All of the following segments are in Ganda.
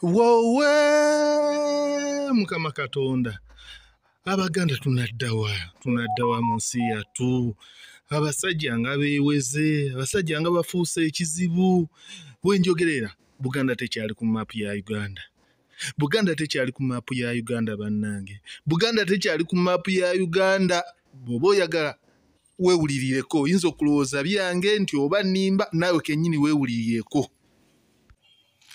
wowe mukama katonda abaganda tunaddawa mu nsi yattu abasajja nga beeweze abasajja nga bafuuse ekizibu bwenjogerera Buganda tekyali ku map ya Uganda Buganda tekyali ku map ya Uganda bannange Buganda tekyali ku map ya Uganda bw'oba oyagala weewulirireko yinza okulowooza byange nti oba nnimba naawe kennyini weewulirireko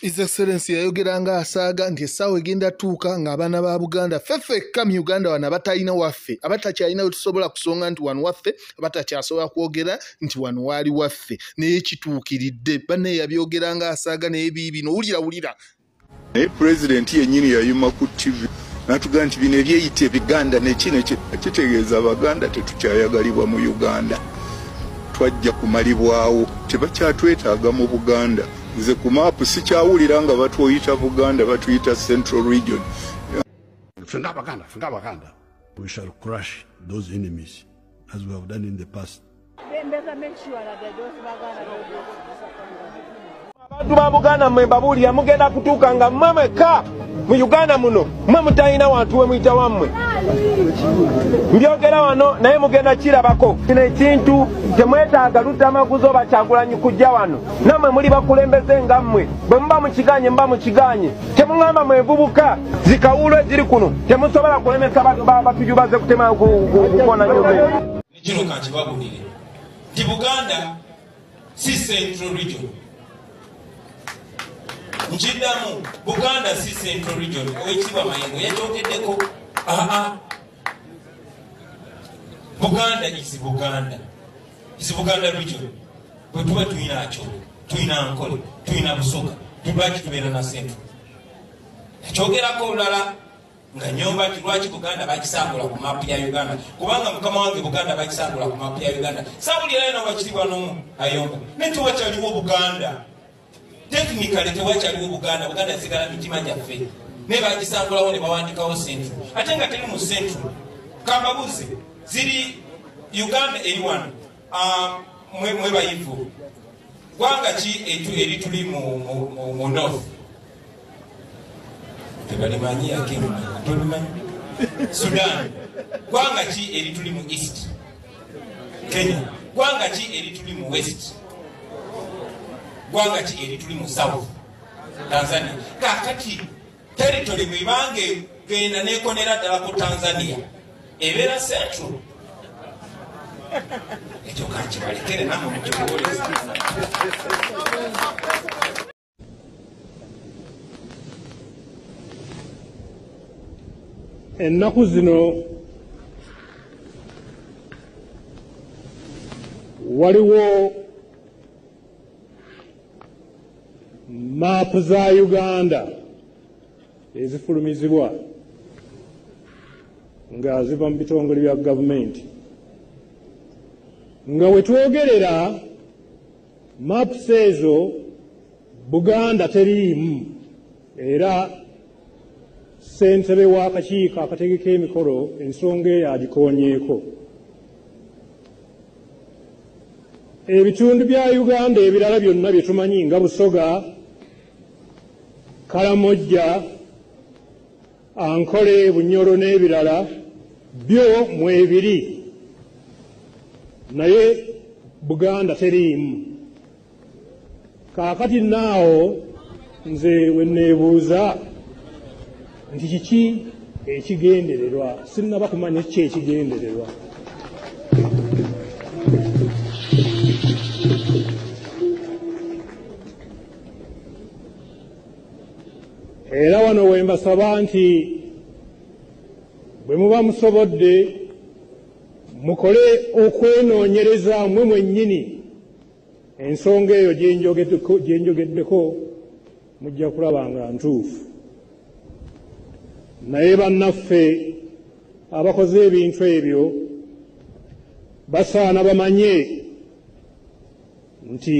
His Excellency yayogeranga asaaga nti essaawa egenda tuuka ng'abaana ba Buganda ffeffekka mu Uganda wano abatalina waffe abatakyalina we tusobola kusonga nti wano waffe abatakyasobola kwogera nti wano waali waffe naye kituukiridde banne yabyogeranga asaaga naye biibino wulira naye pulezidenti yennyini yayima ku TV n'atugamba nti bino ebyeyita ebiganda nekino kitegeeza abaganda tetukyayagalibwa mu Uganda twajja kumalibwawo tebakyatwetaaga mu Buganda nze ku maapu sikyawulira nga batuyita Buganda batuyita Central Region. Fenga Baganda. We shall crush those enemies as we have done in the past. Abantu ba Buganda mwe babulira mugenda kutuuka nga mmeka mu Uganda muno mwe mutalina wantu we muyita wammwe mbyogera wano naye mugenda kirabako kino ekintu temwetaaga Lutamaguzi oba Kyagulanyi kujja wano nammwe muli bakulembeze nga mmwe bwe muba mukiganye temuŋŋamba mwevubuka zikawulo eziri kuno temusobola kulemesa batujubaze kutema kukona nyumba kino kakibabulire nti Buganda si Central Region Nchidamu, Buganda si Central Region, owekiba mayengo yajogeddeko. Buganda is Buganda. Is Buganda region. Bwe tuba tuyina Acholi, tuyina Ankole, tuyina Busoga, tubaki tubeera na Central. Ekyogerako olulala nga nyomba nti lwaki Buganda bakisangula ku mapu ya Uganda. Kubanga mukama wange Buganda bakisangula ku mapu ya Uganda. Sabulira eno bakitibwa n'omu ayomba. Netu wakyaliwo Buganda. Technically tewakyaliwo Buganda sigala mitima gyaffe ne bagisangulawo ne bawandikawo Central ate nga teri mu Central kambabuze ziri Uganda A1 mwe bayivu gwanga ki eri tuli mu North tebalimanyi yakimu tolimanyi Sudan gwanga ki eri tuli mu East Kenya gwanga ki eri tuli mu West gwanga ki eri tuli mu South Tanzania kakati territory mwibange genda nekonera ddala ku Tanzania ebeera Central ekyo kakibalekere namwe mukibuuliriza ennaku zino waliwo maapu za Uganda ezifulumizibwa nga ziva mu bitongole bya gavumenti nga wetwogerera maapu ezo Buganda teriimu era ssentebe w'akakiiko akategeka emikolo ensonga eyo agikoonyeeko ebitundu bya Uganda ebirala byonna bye tumanyi nga Busoga Kalamojja Ankole Bunyoro n'ebirala byo mwebiri naye Buganda teriimu kaakati naawo nze wenneebuuza nti kiki ekigendererwa sinnaba kumanya kiki ekigendererwa era wano wembasaba nti bwe muba musobodde mukole okwenoonyereza mmwe mwennyini ensonga eyo gyenjogeddeko mujja kulaba nga ntuufu naye bannaffe abakoze ebintu ebyo basaana bamanye nti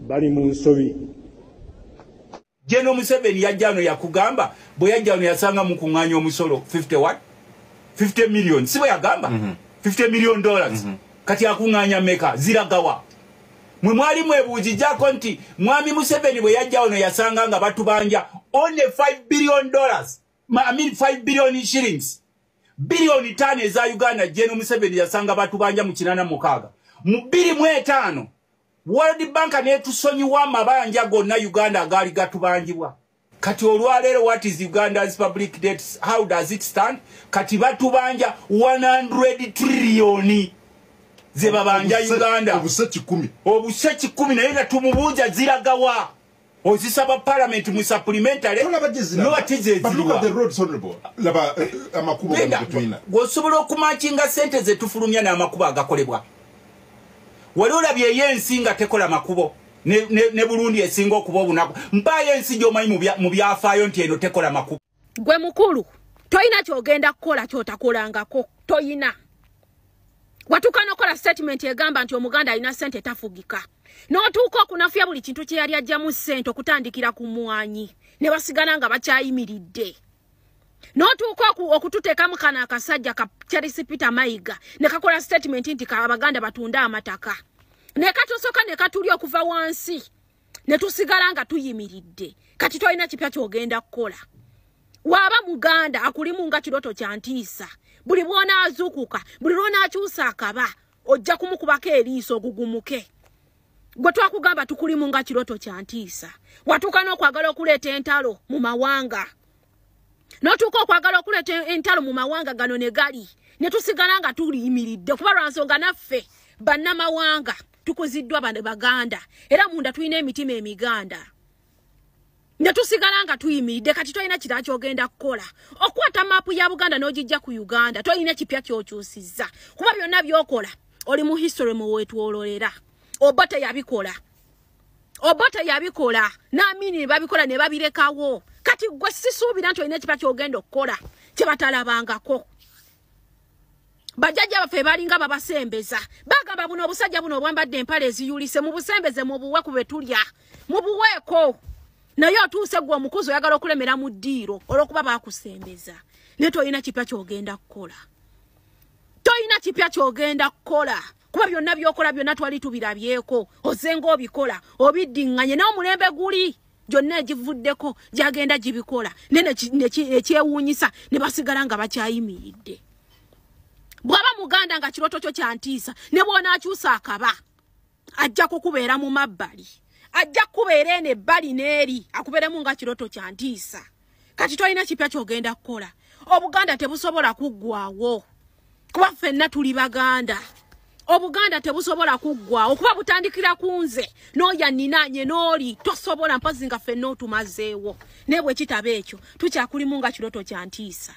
bali mu nsobi Jeno Museveni yajjano yakugamba bwe yajjano yasanga mu kuŋŋaanya omusolo 50 million siwe yagamba 50 million dollars kati akuŋŋaanya meka ziragawa mwe mwali mwebuuzijjako nti mwami Museveni bwe yajja wano yasanga nga batubanja only $5 billion. I mean 5 billion shillings. Billion tane za Uganda Jeno Museveni yasanga batu banja mu 86. Mu 2.5 World Bank netusonyiwa amabanja gonna Uganda agali gatubanjibwa. Kati olwalero what is Uganda's public debt? How does it stand? Kati batu banja 100 trillion. Zeba banja Uganda. Obuseki 10. Obuseki 10 naye nga tumubuja ziragawa. Ozisaba parliament mu supplementary. No atize. But look at the roads honorable. Laba amakubo between. Gosobola okumakinga sente ze tufulumya na amakubo agakolebwa. Walola bye yensinga tekola makubo. Ne Burundi esinga okuba obunako. Mpaye ensi gyomanyi mu byafaayo nti eno tekola makubo. Gwe mukulu, toyina kyogenda kukola kyotakolangako. Toyina. Watukana okola statement egamba nti omuganda alina sente tafugika. N'otuuka okunafya buli kintu kye yali ajjamu ssente okutandikira ku mwanyi. Ne basigana nga bakyayimiridde. N'otuuka okututeekamu kana akasajja ka Charles Peter Mayiga ne kakola statement nti abaganda batunda amataka. Ne katosoka ne katuli okuva wansi. Ne tusigala nga tuyimiridde. Kati toyina kipya kyogenda kukola. Waba muganda akulimu nga kiroto kya ntiisa. Buli bwona azukuka, buli lwona akyusa akaba, ojja kumukubako eriiso ogugumuke. Gwe twakugamba tukulimu nga kiroto kya ntiisa. Watuuka n'okwagala okuleeta entalo mu mawanga. N'otuuka okwagala okuleeta entalo mu mawanga gano ne gali. Ne tusigala nga tuliyimiridde kuba lwa nsonga naffe bannamawanga tukuziddwa bane baganda. Era munda tulina emitima emiganda. Ne tusigala nga tuyimiridde kati toyina kira kyogenda kukola. Okwata mapu ya Buganda n'ogijja ku Uganda toyina kipya ky'okyusizza. Kuba byonna by'okola oli mu history mu weetwololera. Obata yabikola. Obata yabikola. Naamini babikola ne babirekawo. Kati gwe sisuubira nti olina kipya ky'ogenda okukola kye batalabangako. Bajjajja baffe balinga babasembeza. Bagamba buno obusajja buno obwambadde empale eziyulise mu busembeze mu buwe ku betulya. Mu buweeko. Naye otuuse gwe omukozi oyagala okulemera mu ddiiro olw'okuba baakusembeza. Ne toyina kipya ky'ogenda kukola. Toyina kipya ky'ogenda kukola. Kuba byonna by'okola byonna twali tubirabyeko. Ozenga obikola. Obiddiŋŋanye n'omulembe guli. Gyonna egivuddeko gyagenda gibikola. Ekyewuunyisa ne basigala nga bakyayimiridde. Bw'aba muganda nga kiroto kyo kya ntiisa ne bw'ona akyusa akaba ajja kukubeera mu mabbali. Ajja kubeera ene ebbali n'eri akubeeremu nga kiroto kya ntiisa. Kati toyina kipya ky'ogenda kukola. Obuganda tebusobola kuggwaawo. Kuba ffenna tuli baganda. Obuganda tebusobola kuggwaawo kuba butandikira ku nze n'oyaninaanye n'oli tosobola mpazi nga ffenna otumazeewo. Naye bwe kitaba ekyo tukyakulimu nga kiroto kya ntiisa.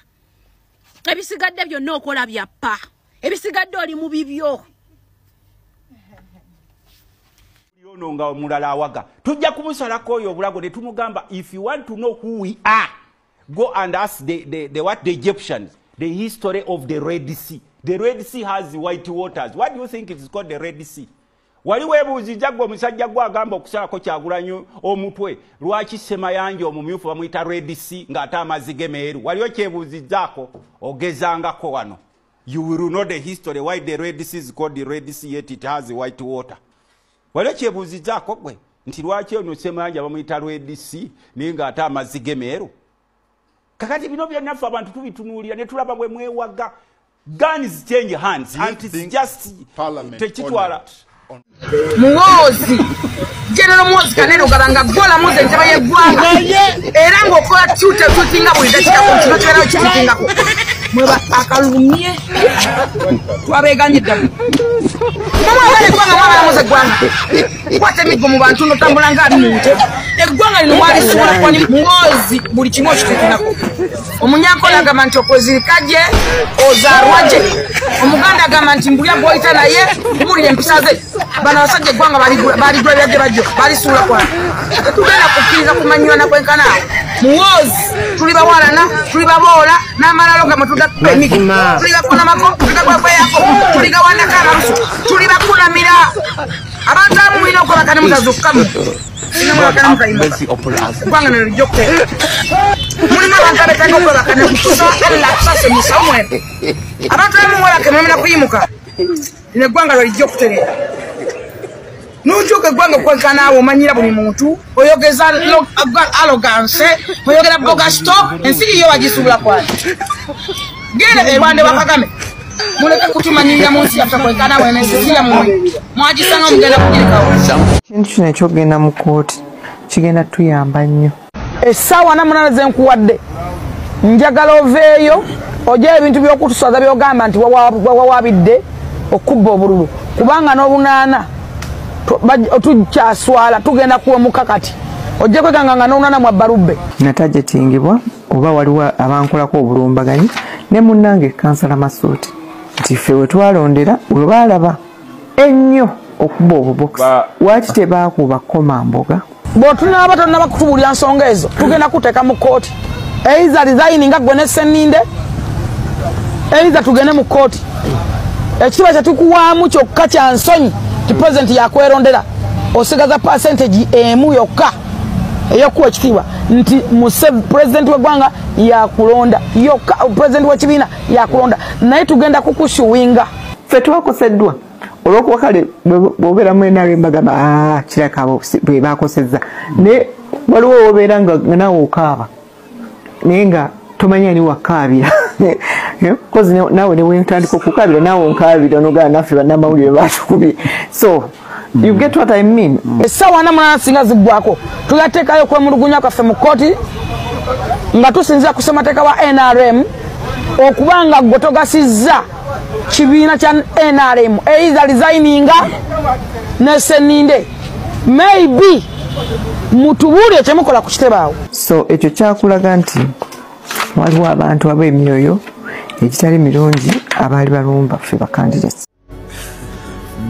Ebisigadde byonna okola byappa. Ebisigadde oli mu bibyo. Nga omulala awaga tujja kumusalako oyo obulago ne tumugamba if you want to know who we are go and ask the Egyptians the history of the Red Sea. The Red Sea has white waters. What do you think it is called the Red Sea? Wali webuuzizza gwe omusajja gwe agamba okusalako Kyagulanyi omutwe lwaki Semayanja omumyufu bamuyita Red Sea ng'ate amazzi ge meeru. Waliyo kyebuuzizzaako ogezangako wano. You will know the history why the Red Sea is called the Red Sea yet it has white water. Wale kyebuuzizzaako gwe nti lwaki ono Semayanja bamuyita Red Sea naye ng'ate amazzi ge meeru. Kakati bino byonnaffe abantu tubitunuulira ne tulaba bwe mwewaga. Guns change hands and it's just tekitwala. Muwozi General Muwozi Kanene ogalanga gola muze ntaba yeggwanga era ng'okola tutinga buli dakika ku kino kyera kitingako mweba akalumye twabeganye ddala mama wale gwanga mama muze gwanga kwate migo mu bantu notambula nga ali munte eggwanga lino wali sula kwani Muwozi buli kimu okiteekako omunyankole agamba nti okwezirikaje ozarwaje omuganda agamba nti mbulya bwoyita naye kubulira empisa ze bano abasajja eggwanga baligula byadde bajjo balisuula kwana tetugenda kukkiriza kumanywana kwenkanaawo Muwozi tuli bawalana tuli baboola n'amalalo ga mutudakkuba emigi tuli bakunamako tuli gakwekweyaako tuli gawandako amalusu tuli bakulamira abantu abamu mulina okwebakane mutazukkamu gwanga nalijja okuteeka mulimu abantu abetanga okwebakane kutusa alla kusasanyusa omwebe abantu abamu mwebake mwemena kuyimuka lino eggwanga lwalijja okutereera Nujuke gwanga kwekana abo manyira buli muntu oyogeza arrogance oyogera bogasto ensi yo wagisubula kwati gere ebande bakagame muleka kutumanyira munsi afta kwekana abo emesiya mwajisanga mugenda kugirikawo kintu kino ekyogenda mu kooti kigenda tuyamba nnyo essaawa namunana zenkuwadde njagala oveeyo ojja ebintu by'okutuswaza byogamba nti wawabidde okubba obululu kubanga n'obunaana tukyaswala tugenda kuwemuka kati ojja kweganga n'obunaana mwa barubbe natajetingibwa oba waliwo abankolako obulumbaganyi ne munnange kansala Masuuti nti ffe we twalondera we baalaba ennyo okubba obubokisi lwaki tebaakuba Komamboga bw'otunaaba tonnaba kutubulya nsonga ezo tugenda kuteeka mu kooti eiza resigninga gwe ne Sseninde eiza tugende mu kooti ekiba kyetukuwaamu kyokka kya nsonyi ti president yakwerondera osigaza percentage emu yokka eyokuwa ekitiibwa nti president w'eggwanga yakulonda yokka president w'ekibiina yakulonda naye tugenda kukushuwinga ffe twakoseddwa olw'okuba kale bw'obeera mu NRM bagamba kiraka bwe baakosezza naye waliwo wobeera nga naawe okaaba naye nga tomanya ani wakaabira kozi naawe ne wentandika okukaabira naawe onkaabira nogaa naffe bannamawulire batukubye so you get what I mean. Essaawa namunana singa ziggwako tuyateekayo okwemulugunya kwaffe mu kooti nga tusinzira ku ssemateeka wa NRM okubanga gwe togasizza kibiina kya NRM eiza resigninga ne Sseninde maybe mutubuulire kyemukola ku kitebaawo so ekyo kyakulaga nti waliwo abantu ab'emyoyo egitali mirungi abaali balumba ffe bakandidates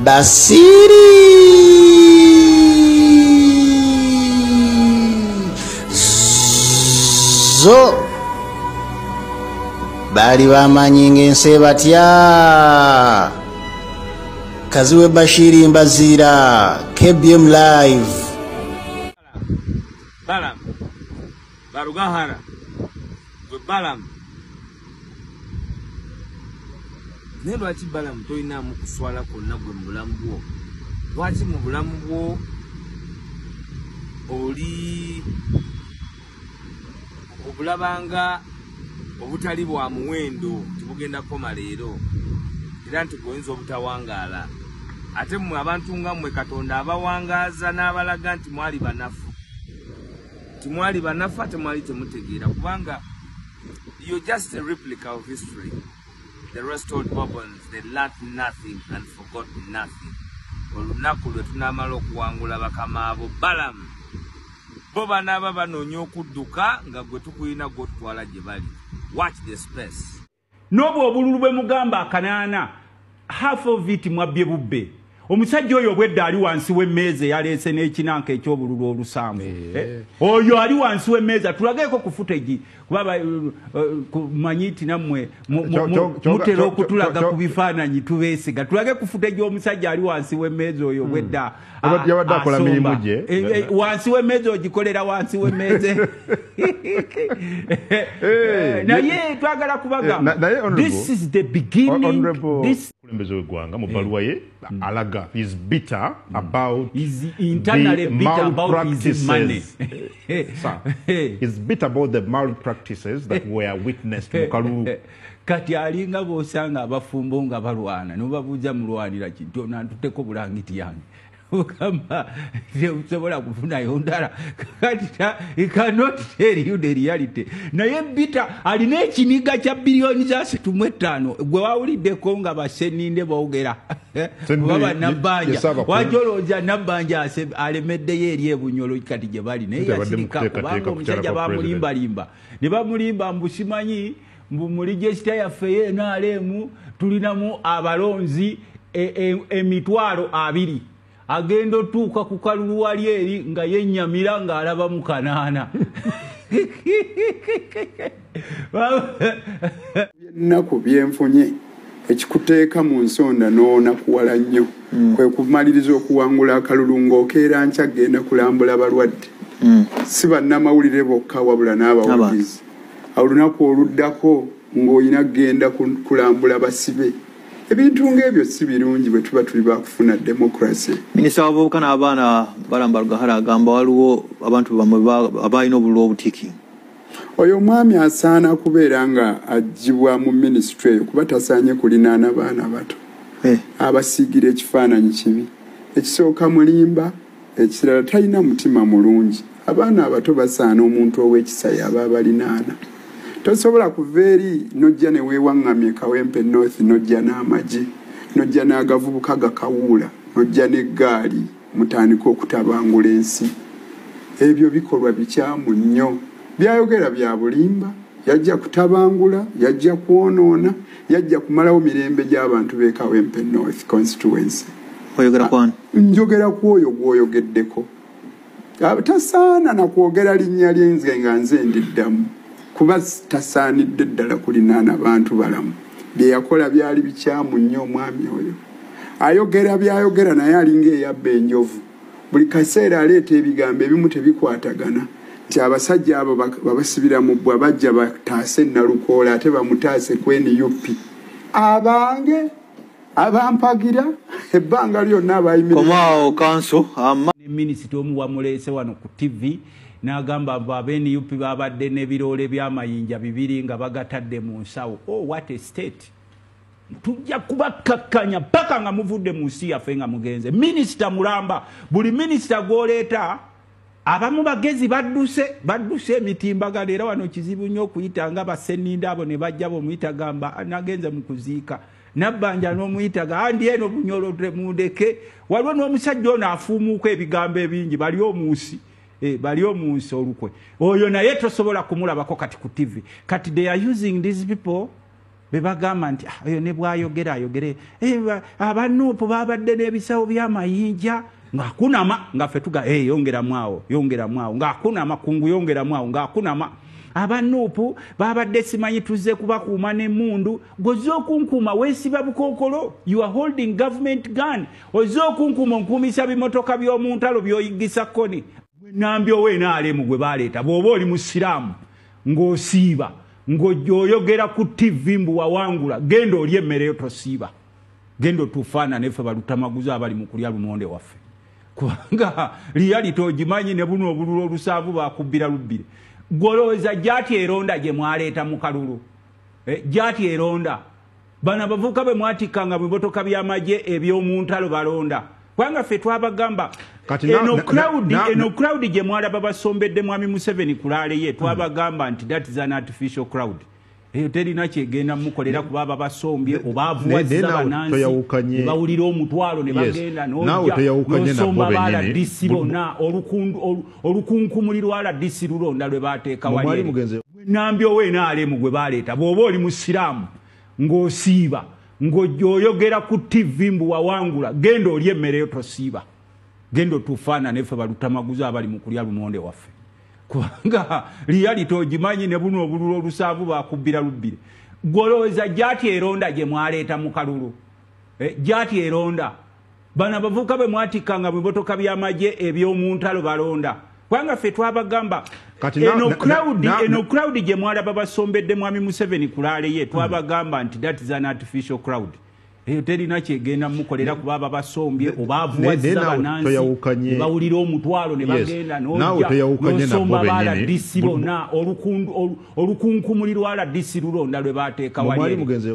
Basiri zo bali bamanyi ng'ensi batya Kaziwe Bashiri Mbazira KBM Live Balam Barugahara Balam ne lwaki Balam toyinaamu kuswala kwonna gwe mu bulamu bwo lwaki mu bulamu bwo oli obulabanga obutali bwa muwendo tibugenda koma leero era nti goyinza obutawangaala ate mmwe abantu nga mmwe Katonda abawangaaza n'abalaga nti mwali banafu timwali banafu ate mwali temutegeera kubanga you're just a replica of history. The restored Bourbons, they learned nothing and forgot nothing. Olunaku lwe tunamala okuwangula bakama abo Balam bo banaaba banoonya okudduka nga gwe tukuyina gw'otutwala gye bali. Watch the space. N'obwo obululu bwe mugamba akanaana half of it mwabye bubbe. Omusajja oyo obwedda ali wansi w'emmeeza yaleese n'ekinanka eky'obululu olusanvu. Oyo ali wansi w'emmeeza tulageeko ku footage kuba kumanyi nti nammwe mutera okutulaga ku bifaananyi tubeesiga tulage ku footage omusajja ali wansi w'emmeeza oyo obwedda yabadde akola mirimu gye wansi w'emmeeza ogikolera wansi w'emmeeza naye twagala kubaga this is the beginning kulembeze w'eggwanga mu bbaluwa ye alaga is bitter about is internally bitter about his money is bitter about the malpractices that were witnessed mu kalulu kati alinga bosanga abafumbo nga balwana nobabuja mulwanira kintu nantuteko bulangiti yange ukamba usobola kufuna yondala kati he cannot tell you the reality naye bita alina ekiniga kya bilioni za 75 gwe wawuliddeko nga Sseninde boogera baba nabanja wajoloja nabanja alemeddeyo eri ebunyolo kati gye bali naye yasirika kubanga omusajja bamulimbalimba ne bamulimba mbusimanyi mbu muri gesita yaffe yenaalemu tulinamu abalonzi emitwalo 2 agenda otuuka ku kalulu wali eri nga yennyamira ng'alaba mu kanaana ennaku byenfunye ekikuteeka mu nsonda n'onakuwala nnyo kwe kumaliriza okuwangula akalulu ng'okeera nkya genda kulambula balwadde si bannamawulire bokka wabula n'abawulizi olunaku oluddako ng'olina genda kulambula basibe ebintu ng'ebyo si birungi bwe tuba tuli bakufuna democracy. Minisita w'abavubuka n'abaana Balamba Gahara agamba waliwo abantu bamwe abalina obululu obutiki. Oyo mwami asaana kubeera nga agibwa mu ministry eyo kuba tasaanye kulinaana baana bato. Abasiigira ekifaananyi kibi. Ekisooka mulimba, ekirala talina mutima mulungi. Abaana abato basaana omuntu ow'ekisa yaba abalinaana. Tosobola kuva eri nojja ne weewaŋŋamye Kawempe North nojja n'amagi nojja n'agavubuka gakawuula nojja n'eggaali mutandika okutabangula ensi. Ebyo bikolwa bikyamu nnyo. Byayogera bya bulimba, yajja kutabangula, yajja kwonoona, yajja kumalawo mirembe gy'abantu b'e Kawempe North constituency. Oyogera kwani? Njogera kwoyo gw'oyogeddeko. Tasaana na kwogera linnya lyenze nga nze ndiddamu. Kuba tasaanidde ddala kulinaana bantu balamu. Bye yakola byali bikyamu nnyo omwami oyo. Ayogera byayogera naye alinga eyabba enjovu. Buli kaseera aleeta ebigambo ebimu tebikwatagana. Nti abasajja abo babasibira mu bbwa bajja bataase Nalukoola ate bamutaase kweni UP. Abange abampagira ebbanga lyonna abayimirira. Komao kanso minisita omu wamulese wano ku TV n'agamba babeni UP babadde n'ebirole by'amayinja 2 nga bagatadde mu nsawo. Oh, what a state! Tujja kubakkakkanya paka nga muvudde mu nsi yaffe nga mugenze. Minisita Mulamba, buli minisita gw'oleeta abamu bagezi badduse emitimbagano era wano kizibu nnyo okuyita nga basenninda abo ne bajja bomuyita gamba nagenze mu kuziika. Nabbanja n'omuyitaga andi eno bunyolo mundeke waliwo n'omusajja ono afuumuuka ebigambo ebingi bali omunsi olukwe oyo naye tosobola kumulabako kati ku TV kati they are using these people bebagamba nti oyo ne bwayogera ayogere abanuupu babadde n'ebisawo by'amayinja ng'akunama nga ffe tuga yongeramu awo ng'akunama kungu yongeramu awo ng'akunama abanuupu babadde simanyi tuzze kubakuuma n'emmundu gozookunkuma weesiba bukookolo you are holding government gun ozookunkuma onkuumisa bimotoka by'omuntalo by'oyigisa kkoni nambyo weenaalemu gwe baleeta bw'oba oli musiraamu ng'osiiba ng'oyogera ku TV mbu wawangula genda oli emmere tosiiba genda otufaanane ffe balutamaguza abali mu kulya lumonde waffe kubanga reality ogimanyi ne buno obululu olusaavu bakubbira lubbire goloweza jati eronda gye mwaleeta mu kalulu jati eronda bana bavuka be mwatikanga mu botoka by'amagye eby'omuntalo balonda kwanga ffe twabagamba eno crowd gye mwalaba basombedde mwami Museveni kulaale ye twabagamba nti that is an artificial crowd eyo terina kyegenda mukolera kuba babasombye obaavuwazza banansi bawulira omutwalo ne bagenda n'osomba baala DC bonna olukunkumuли lwa DC lulonda lwe baateeka wali nambyo weenaalemu gwe baleeta bw'oba oli musiraamu ng'osiiba ng'oyogera ku TV mbu wawangula genda oli emmere tosiiba genda otufaanane ffe balutamaguza abali mu kulya lumonde waffe kubanga reality ogimanyi ne buno obululu olusaavu bakubbira lubbire goloweza jati eronda gye mwaleeta mu kalulu jati eronda bana bavuka be mwatikanga mu botoka by'amagye eby'omuntalo balonda kwanga ffe twabagamba eno crowd gye mwalaba basombedde mwami Museveni kulaale ye twabagamba nti that is an artificial crowd eyo terina kyegenda mukolera kuba babasombye obaavuwazza banansi bawulira omutwalo ne bagenda n'osomba baala DC bonna olukunkumuli lwa DC lulonda lwe baateeka wali